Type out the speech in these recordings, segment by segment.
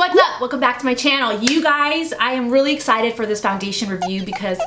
what's up? Welcome back to my channel. You guys, I am really excited for this foundation review because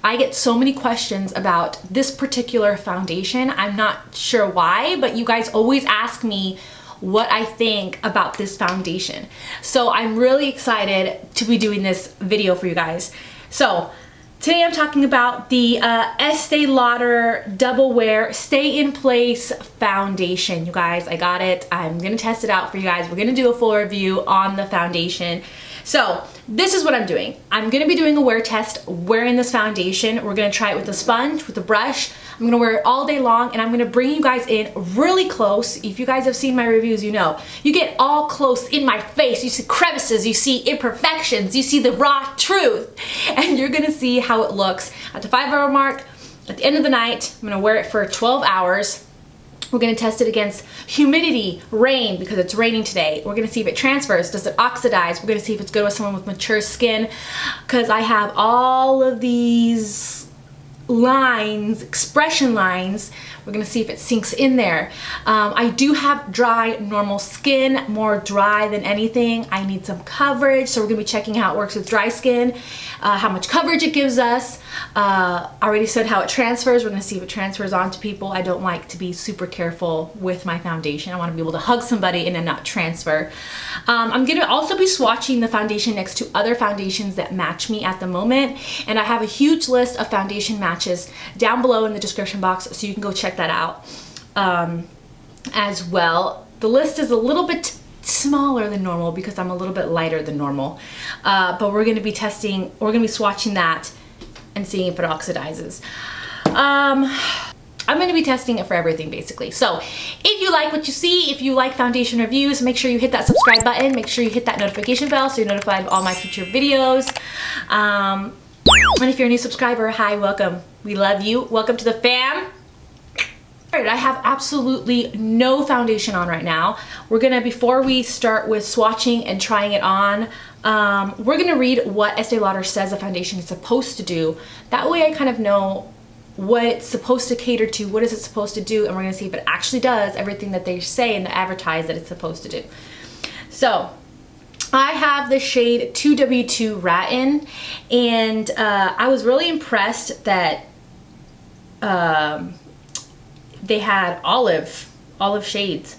I get so many questions about this particular foundation. I'm not sure why, but you guys always ask me what I think about this foundation. So I'm really excited to be doing this video for you guys. So today I'm talking about the Estee Lauder Double Wear Stay in Place foundation. You guys, I got it. I'm gonna test it out for you guys. We're gonna do a full review on the foundation. So this is what I'm doing. I'm gonna be doing a wear test wearing this foundation. We're gonna try it with a sponge, with a brush. I'm gonna wear it all day long, and I'm gonna bring you guys in really close. If you guys have seen my reviews, you know. You get all close in my face. You see crevices, you see imperfections, you see the raw truth. And you're gonna see how it looks at the 5-hour mark. At the end of the night, I'm gonna wear it for 12 hours. We're gonna test it against humidity, rain, because it's raining today. We're gonna see if it transfers, does it oxidize? We're gonna see if it's good with someone with mature skin, because I have all of these lines, expression lines. We're gonna see if it sinks in there. I do have dry, normal skin, more dry than anything. I need some coverage, so we're gonna be checking how it works with dry skin, how much coverage it gives us. I already said how it transfers. We're gonna see if it transfers onto people. I don't like to be super careful with my foundation. I wanna be able to hug somebody and then not transfer. I'm gonna also be swatching the foundation next to other foundations that match me at the moment. And I have a huge list of foundation matches down below in the description box, so you can go check that out as well. The list is a little bit smaller than normal because I'm a little bit lighter than normal, but we're gonna be testing, we're gonna be swatching that and seeing if it oxidizes. I'm gonna be testing it for everything basically. So if you like what you see, if you like foundation reviews, make sure you hit that subscribe button, make sure you hit that notification bell so you're notified of all my future videos. And if you're a new subscriber, hi, welcome. We love you. Welcome to the fam. All right, I have absolutely no foundation on right now. We're gonna, before we start with swatching and trying it on, we're gonna read what Estee Lauder says a foundation is supposed to do. That way I kind of know what it's supposed to cater to, what is it supposed to do, and we're gonna see if it actually does everything that they say and advertise that it's supposed to do. So, I have the shade 2W2 Rattan, and I was really impressed that they had olive shades.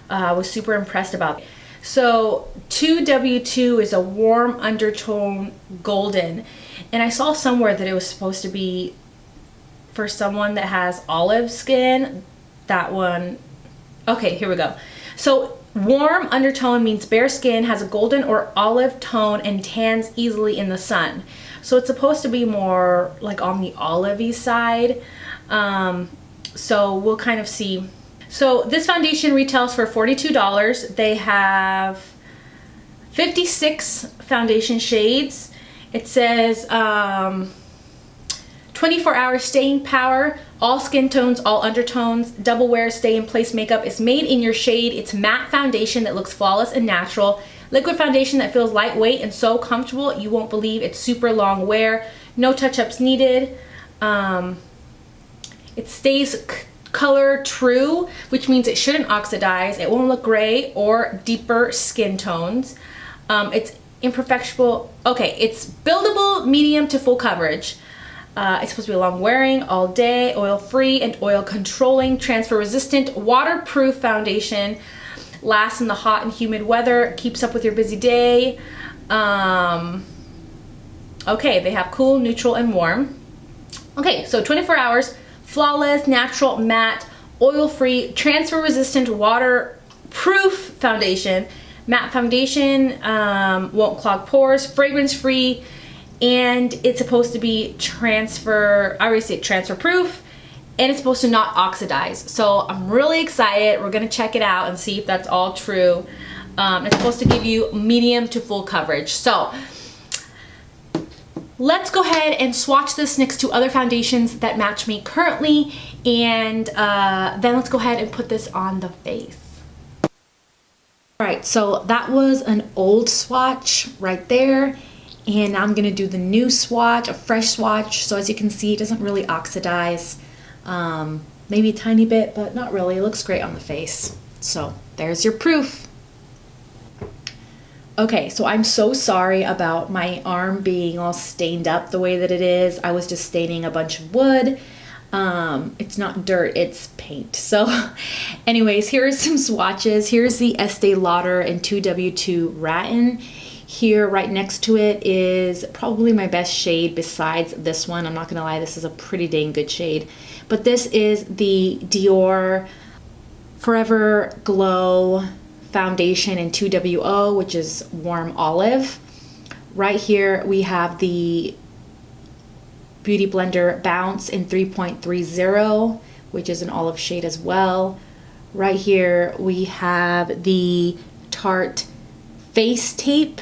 I was super impressed about it. So 2W2 is a warm undertone golden, and I saw somewhere that it was supposed to be for someone that has olive skin. That one, okay, here we go. So warm undertone means bare skin, has a golden or olive tone, and tans easily in the sun. So it's supposed to be more like on the olivey side. So we'll kind of see. So this foundation retails for $42. They have 56 foundation shades. It says 24-hour staying power, all skin tones, all undertones, double wear, stay in place makeup. It's made in your shade. It's matte foundation that looks flawless and natural. Liquid foundation that feels lightweight and so comfortable you won't believe it's super long wear. No touch-ups needed. It stays color true, which means it shouldn't oxidize. It won't look gray or deeper skin tones. It's imperfectible. Okay, it's buildable, medium to full coverage. It's supposed to be long wearing, all day, oil free and oil controlling, transfer resistant, waterproof foundation. Lasts in the hot and humid weather, keeps up with your busy day. Okay, they have cool, neutral, and warm. Okay, so 24 hours, flawless, natural, matte, oil-free, transfer-resistant, waterproof foundation. Matte foundation, won't clog pores, fragrance-free, and it's supposed to be transfer, I already said transfer-proof, and it's supposed to not oxidize. So I'm really excited. We're gonna check it out and see if that's all true. It's supposed to give you medium to full coverage. So let's go ahead and swatch this next to other foundations that match me currently, and then let's go ahead and put this on the face. All right, so that was an old swatch right there, and now I'm gonna do the new swatch, a fresh swatch. So as you can see, it doesn't really oxidize. Maybe a tiny bit, but not really. It looks great on the face. So there's your proof. Okay, so I'm so sorry about my arm being all stained up the way that it is. I was just staining a bunch of wood. It's not dirt, it's paint. So anyways, here are some swatches. Here's the Estee Lauder and 2W2 Rattan. Here right next to it is probably my best shade besides this one. I'm not gonna lie, this is a pretty dang good shade. But this is the Dior Forever Glow foundation in 2WO, which is warm olive. Right here we have the Beauty Blender Bounce in 3.30, which is an olive shade as well. Right here we have the Tarte Face Tape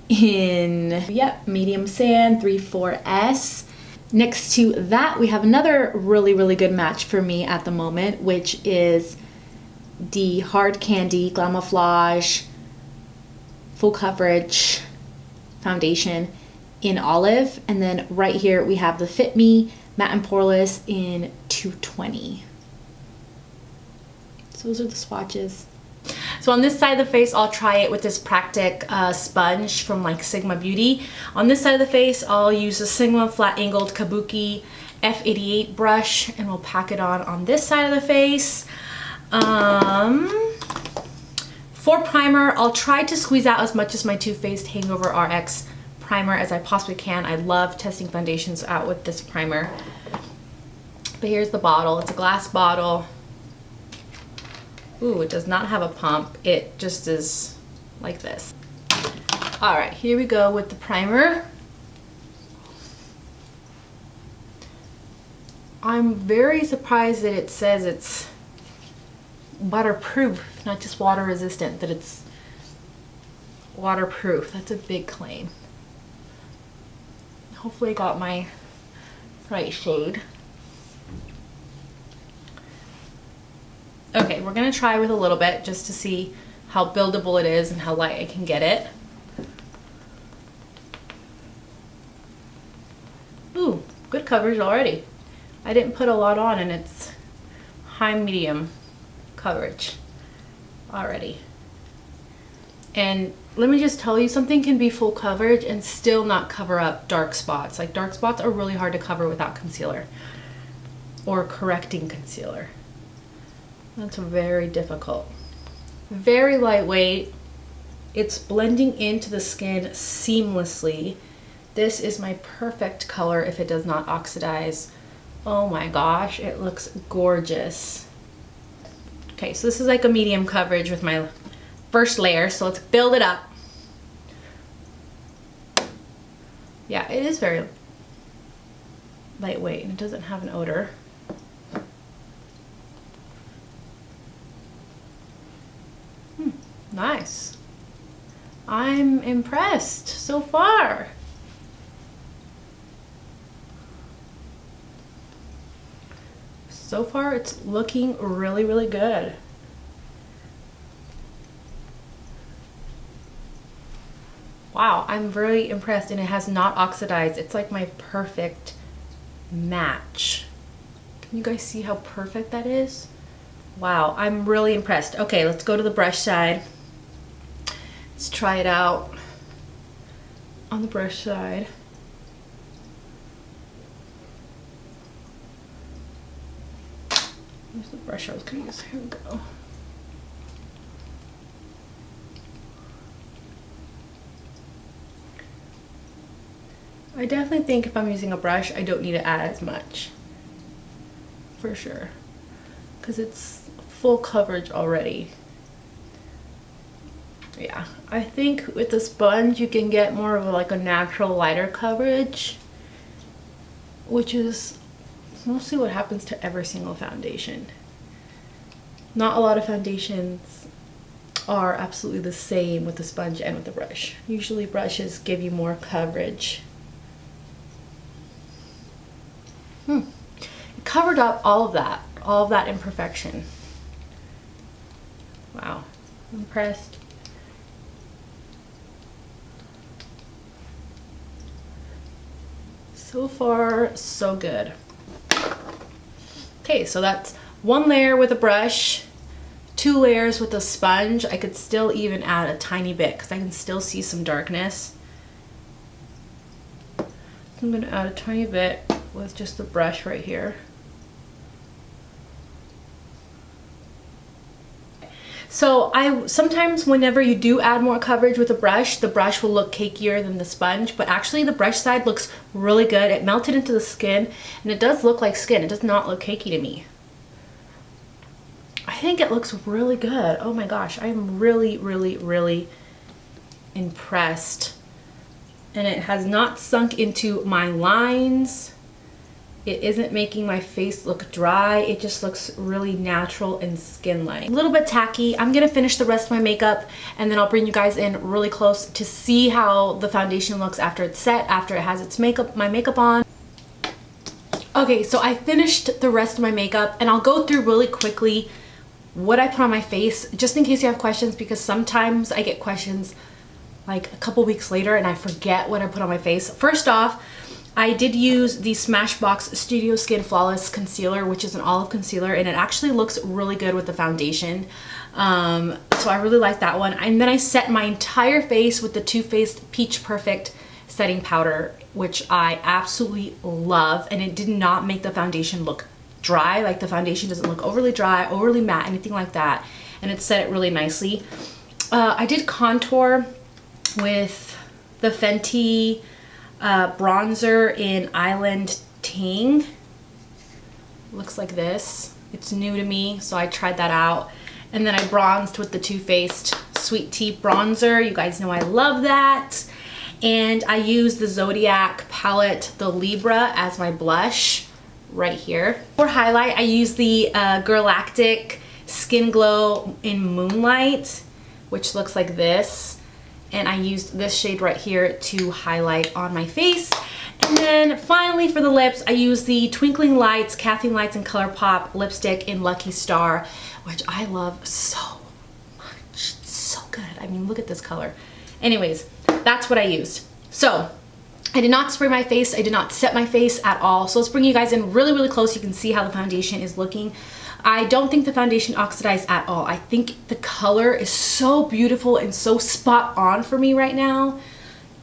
in, medium sand 34S. Next to that we have another really good match for me at the moment, which is the Hard Candy Glamouflage Full Coverage Foundation in olive. And then right here we have the Fit Me Matte and Poreless in 220. So those are the swatches. So on this side of the face, I'll try it with this Practic sponge from like Sigma Beauty. On this side of the face, I'll use the Sigma Flat Angled Kabuki F88 brush, and we'll pack it on this side of the face. For primer, I'll try to squeeze out as much as my Too Faced Hangover RX primer as I possibly can. I love testing foundations out with this primer. But here's the bottle. It's a glass bottle. Ooh, it does not have a pump. It just is like this. All right, here we go with the primer. I'm very surprised that it says it's waterproof, not just water resistant, that it's waterproof. That's a big claim. Hopefully I got my right shade. Okay, we're gonna try with a little bit just to see how buildable it is and how light I can get it. Ooh, good coverage already. I didn't put a lot on and it's high medium coverage already. And let me just tell you, something can be full coverage and still not cover up dark spots. Like, dark spots are really hard to cover without concealer or correcting concealer. That's very difficult. Very lightweight. It's blending into the skin seamlessly. This is my perfect color if it does not oxidize. Oh my gosh, it looks gorgeous. Okay, so this is like a medium coverage with my first layer, so let's build it up. Yeah, it is very lightweight and it doesn't have an odor. Nice. I'm impressed so far. So far it's looking really good. Wow, I'm very impressed, and it has not oxidized. It's like my perfect match. Can you guys see how perfect that is? Wow, I'm really impressed. Okay, let's go to the brush side. Let's try it out on the brush side. Where's the brush I was gonna use? Here we go. I definitely think if I'm using a brush, I don't need to add as much. For sure. Because it's full coverage already. Yeah, I think with the sponge you can get more of like a natural lighter coverage, which is mostly what happens to every single foundation. Not a lot of foundations are absolutely the same with the sponge and with the brush. Usually brushes give you more coverage. It covered up all of that imperfection. Wow, I'm impressed. So far, so good. Okay, so that's one layer with a brush, 2 layers with a sponge, I could still even add a tiny bit because I can still see some darkness. I'm going to add a tiny bit with just the brush right here. So sometimes whenever you do add more coverage with a brush, the brush will look cakier than the sponge, but actually the brush side looks really good. It melted into the skin and it does look like skin. It does not look cakey to me. I think it looks really good. Oh my gosh, I'm really, really, really impressed. And it has not sunk into my lines. It isn't making my face look dry. It just looks really natural and skin-like. A little bit tacky. I'm gonna finish the rest of my makeup and then I'll bring you guys in really close to see how the foundation looks after it's set, after it has its my makeup on. Okay, so I finished the rest of my makeup and I'll go through really quickly what I put on my face, just in case you have questions, because sometimes I get questions like a couple weeks later and I forget what I put on my face. First off, I did use the Smashbox Studio Skin Flawless Concealer, which is an olive concealer, and it actually looks really good with the foundation. So I really like that one. And then I set my entire face with the Too Faced Peach Perfect setting powder, which I absolutely love, and it did not make the foundation look dry. Like, the foundation doesn't look overly dry, overly matte, anything like that, and it set it really nicely. I did contour with the Fente bronzer in Island Ting. Looks like this. It's new to me, so I tried that out. And then I bronzed with the Too Faced Sweet Tea bronzer. You guys know I love that. And I used the Zodiac palette, the Libra, as my blush right here. For highlight, I used the Girlactik Skin Glow in Moonlight, which looks like this. And I used this shade right here to highlight on my face. And then finally for the lips, I used the Twinkling Lights, Caffeine Lights, and Colourpop lipstick in Lucky Star, which I love so much. It's so good. I mean, look at this color. Anyways, that's what I used. So I did not spray my face. I did not set my face at all. So let's bring you guys in really, really close. You can see how the foundation is looking. I don't think the foundation oxidized at all. I think the color is so beautiful and so spot on for me right now.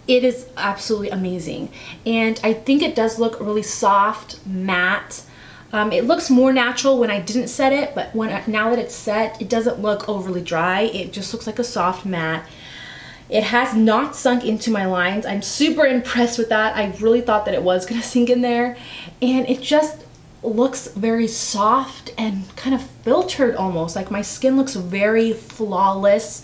It is absolutely amazing. And I think it does look really soft, matte. It looks more natural when I didn't set it, but now that it's set, it doesn't look overly dry. It just looks like a soft matte. It has not sunk into my lines. I'm super impressed with that. I really thought that it was gonna sink in there. And it just looks very soft and kind of filtered almost. Like, my skin looks very flawless.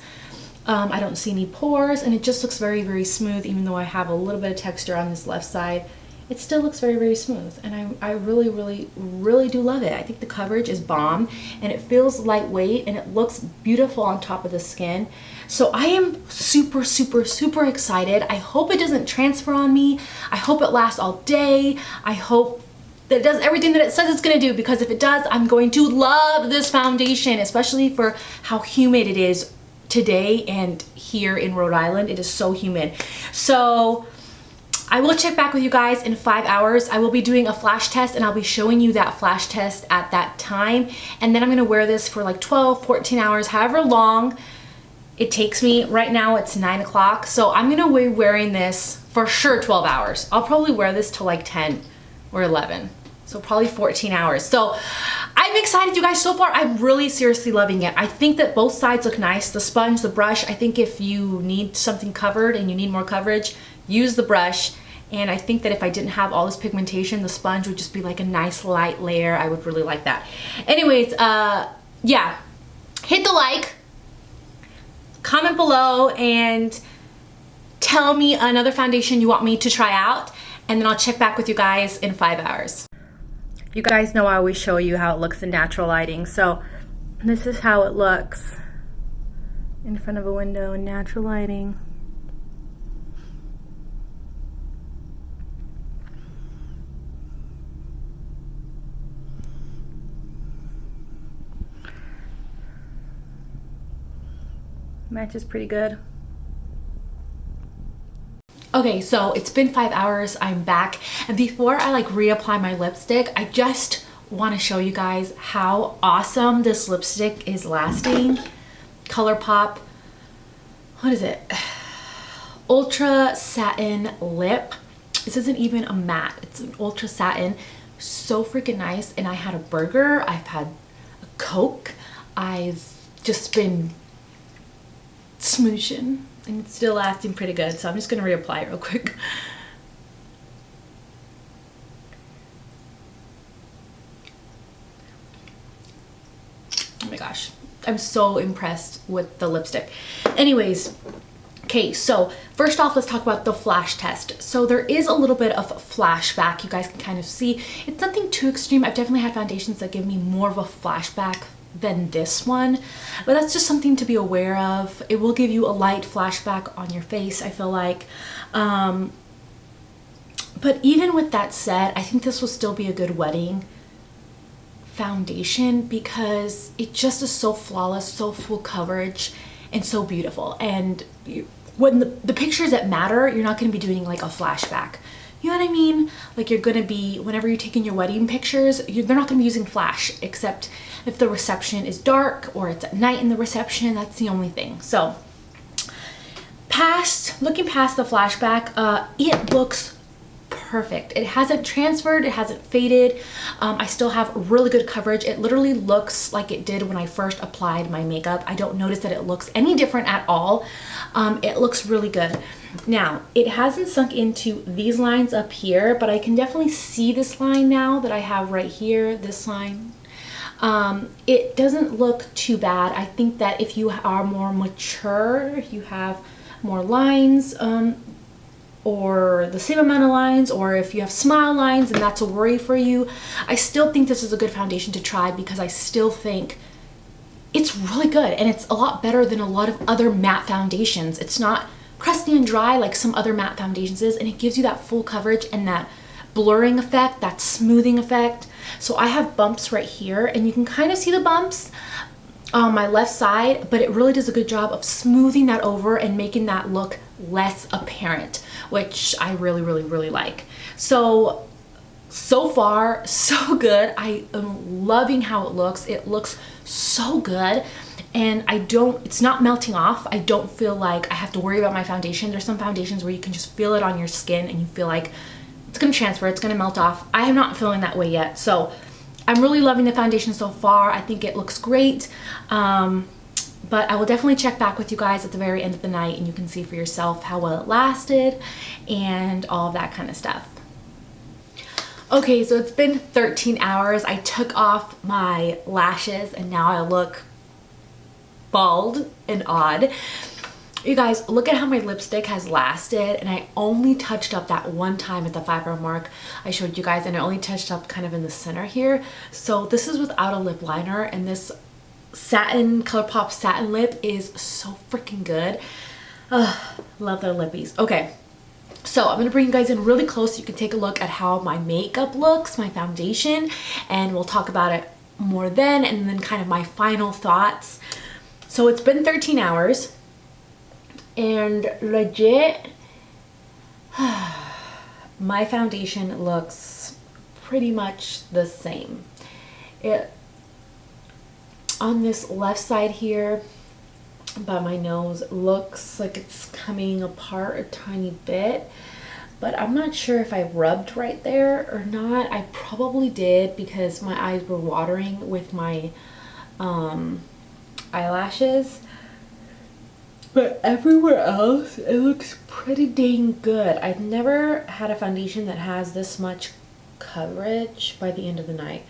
I don't see any pores, and it just looks very, very smooth. Even though I have a little bit of texture on this left side, it still looks very, very smooth. And I really, really, really do love it. I think the coverage is bomb, and it feels lightweight, and it looks beautiful on top of the skin. So I am super, super, super excited. I hope it doesn't transfer on me. I hope it lasts all day. I hope that it does everything that it says it's gonna do, because if it does, I'm going to love this foundation, especially for how humid it is today and here in Rhode Island. It is so humid. So I will check back with you guys in 5 hours. I will be doing a flash test, and I'll be showing you that flash test at that time. And then I'm gonna wear this for like 12, 14 hours, however long it takes me. Right now it's 9 o'clock, so I'm gonna be wearing this for sure 12 hours. I'll probably wear this till like 10 or 11. So probably 14 hours. So I'm excited, you guys. So far, I'm really seriously loving it. I think that both sides look nice. The sponge, the brush, I think if you need something covered and you need more coverage, use the brush. And I think that if I didn't have all this pigmentation, the sponge would just be like a nice light layer. I would really like that. Anyways, yeah, hit the like, comment below, and tell me another foundation you want me to try out, and then I'll check back with you guys in 5 hours. You guys know I always show you how it looks in natural lighting, so this is how it looks in front of a window in natural lighting. Matches pretty good. Okay, so it's been 5 hours, I'm back, and before I like reapply my lipstick, I just want to show you guys how awesome this lipstick is lasting. Colourpop, what is it? Ultra Satin Lip. This isn't even a matte, it's an ultra satin. So freaking nice. And I had a burger, I've had a Coke, I've just been smooshing, and it's still lasting pretty good. So I'm just gonna reapply it real quick. Oh my gosh, I'm so impressed with the lipstick. Anyways, okay, so first off, let's talk about the flash test. So there is a little bit of flashback. You guys can kind of see. It's nothing too extreme. I've definitely had foundations that give me more of a flashback than this one, but that's just something to be aware of. It will give you a light flashback on your face, I feel like. But even with that said, I think this will still be a good wedding foundation because it just is so flawless, so full coverage, and so beautiful. And when the pictures that matter, you're not going to be doing like a flashback. You know what I mean? Like you're going to be, whenever you're taking your wedding pictures, they're not going to be using flash, except if the reception is dark or it's at night in the reception. That's the only thing. So looking past the flashback, it looks perfect. It hasn't transferred, it hasn't faded. I still have really good coverage. It literally looks like it did when I first applied my makeup. I don't notice that it looks any different at all. It looks really good. Now, it hasn't sunk into these lines up here, but I can definitely see this line now that I have right here, this line. It doesn't look too bad. I think that if you are more mature, if you have more lines, or the same amount of lines, or if you have smile lines and that's a worry for you, I still think this is a good foundation to try because I still think it's really good and it's a lot better than a lot of other matte foundations. It's not crusty and dry like some other matte foundations is, and it gives you that full coverage and that blurring effect, that smoothing effect. So I have bumps right here and you can kind of see the bumps on my left side, but it really does a good job of smoothing that over and making that look less apparent, which I really, really, really like. So far, so good. I am loving how it looks. It looks so good. And it's not melting off. I don't feel like I have to worry about my foundation. There's some foundations where you can just feel it on your skin and you feel like it's gonna transfer, it's gonna melt off. I am not feeling that way yet. So I'm really loving the foundation so far. I think it looks great. But I will definitely check back with you guys at the very end of the night and you can see for yourself how well it lasted and all of that kind of stuff. Okay, so it's been 13 hours. I took off my lashes and now I look bald and odd. You guys, look at how my lipstick has lasted, and I only touched up that one time at the 5 hour mark I showed you guys, and I only touched up kind of in the center here. So this is without a lip liner, and this satin, Colourpop satin lip is so freaking good. Love their lippies. Okay, so I'm gonna bring you guys in really close so you can take a look at how my makeup looks, my foundation, and we'll talk about it more then, and then kind of my final thoughts. So it's been 13 hours. And legit, my foundation looks pretty much the same. It on this left side here by my nose looks like it's coming apart a tiny bit, but I'm not sure if I rubbed right there or not. I probably did because my eyes were watering with my eyelashes. But everywhere else, it looks pretty dang good. I've never had a foundation that has this much coverage by the end of the night.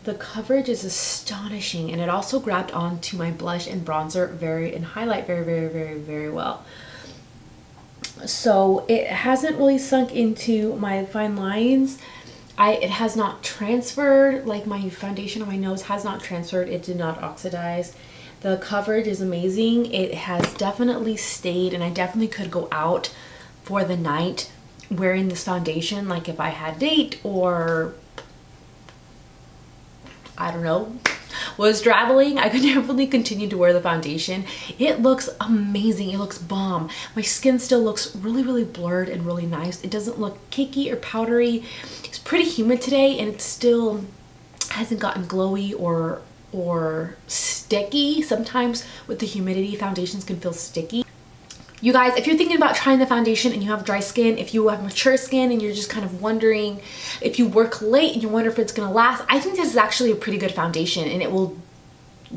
The coverage is astonishing, and it also grabbed onto my blush and bronzer and highlight very, very, very, very well. So it hasn't really sunk into my fine lines. It has not transferred, like my foundation on my nose has not transferred. It did not oxidize. The coverage is amazing. It has definitely stayed, and I definitely could go out for the night wearing this foundation, like if I had a date or I don't know, was traveling. I could definitely continue to wear the foundation. It looks amazing. It looks bomb. My skin still looks really, really blurred and really nice. It doesn't look cakey or powdery. It's pretty humid today, and it's still hasn't gotten glowy or sticky. Sometimes with the humidity, foundations can feel sticky. You guys, if you're thinking about trying the foundation and you have dry skin, if you have mature skin and you're just kind of wondering, if you work late and you wonder if it's gonna last, I think this is actually a pretty good foundation and it will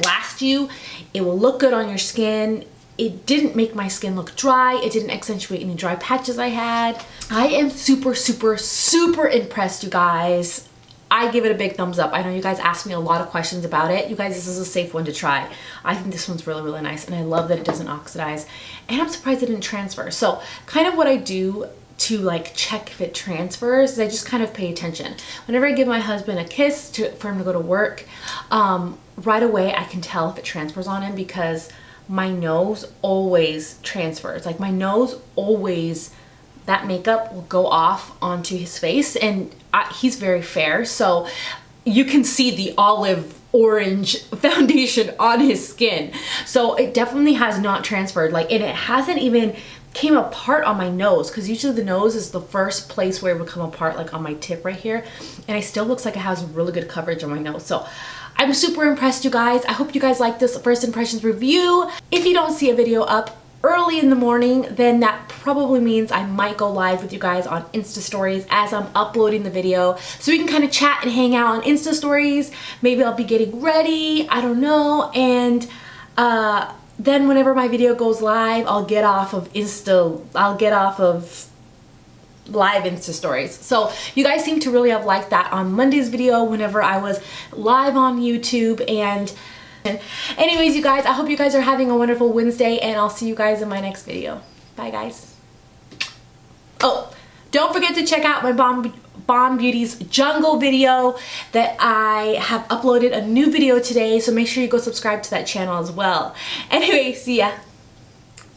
last you. It will look good on your skin. It didn't make my skin look dry. It didn't accentuate any dry patches I had. I am super, super, super impressed, you guys. I give it a big thumbs up. I know you guys asked me a lot of questions about it. You guys, this is a safe one to try. I think this one's really, really nice, and I love that it doesn't oxidize, and I'm surprised it didn't transfer. So kind of what I do to like check if it transfers is I just kind of pay attention. Whenever I give my husband a kiss for him to go to work, right away I can tell if it transfers on him because my nose always transfers. Like my nose always, that makeup will go off onto his face, and he's very fair, so you can see the olive orange foundation on his skin. So it definitely has not transferred, like, and it hasn't even came apart on my nose, because usually the nose is the first place where it would come apart, like on my tip right here, and it still looks like it has really good coverage on my nose. So I'm super impressed, you guys. I hope you guys like this first impressions review. If you don't see a video up early in the morning, then that probably means I might go live with you guys on Insta stories as I'm uploading the video, so we can kind of chat and hang out on Insta stories. Maybe I'll be getting ready, I don't know, and then whenever my video goes live, I'll get off of live Insta stories. So you guys seem to really have liked that on Monday's video whenever I was live on YouTube. And anyways, you guys, I hope you guys are having a wonderful Wednesday, and I'll see you guys in my next video. Bye, guys. Oh, don't forget to check out my Bondbeauty's Jungle video that I have uploaded a new video today, so make sure you go subscribe to that channel as well. Anyway, see ya.